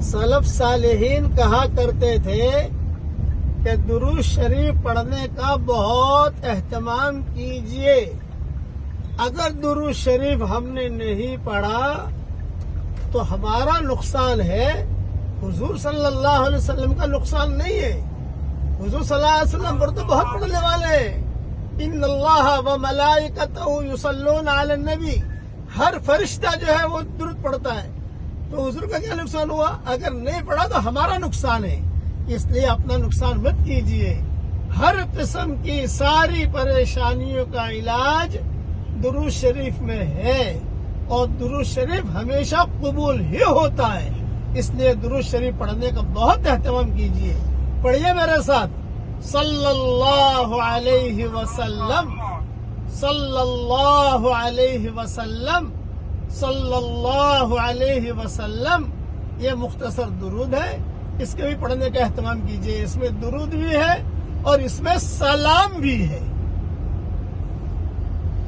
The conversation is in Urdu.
سلف صالحین کہا کرتے تھے کہ درود شریف پڑھنے کا بہت اہتمام کیجئے. اگر درود شریف ہم نے نہیں پڑھا تو ہمارا نقصان ہے، حضور صلی اللہ علیہ وسلم کا نقصان نہیں ہے. حضور صلی اللہ علیہ وسلم پر تو بہت پڑھنے والے ہیں. ان اللہ و ملائکتہ یصلون علی النبی، ہر فرشتہ جو ہے وہ درود پڑھتا ہے. تو حضور کا کیا نقصان ہوا؟ اگر نہیں پڑھا تو ہمارا نقصان ہے. اس لیے اپنا نقصان مت کیجیے. ہر قسم کی ساری پریشانیوں کا علاج درود شریف میں ہے، اور درود شریف ہمیشہ قبول ہی ہوتا ہے. اس لیے درود شریف پڑھنے کا بہت اہتمام کیجیے. پڑھیے میرے ساتھ، صلی اللہ علیہ وسلم، صلی اللہ علیہ وسلم، صلی اللہ علیہ وسلم. یہ مختصر درود ہے، اس کے بھی پڑھنے کا اہتمام کیجیے. اس میں درود بھی ہے اور اس میں سلام بھی ہے.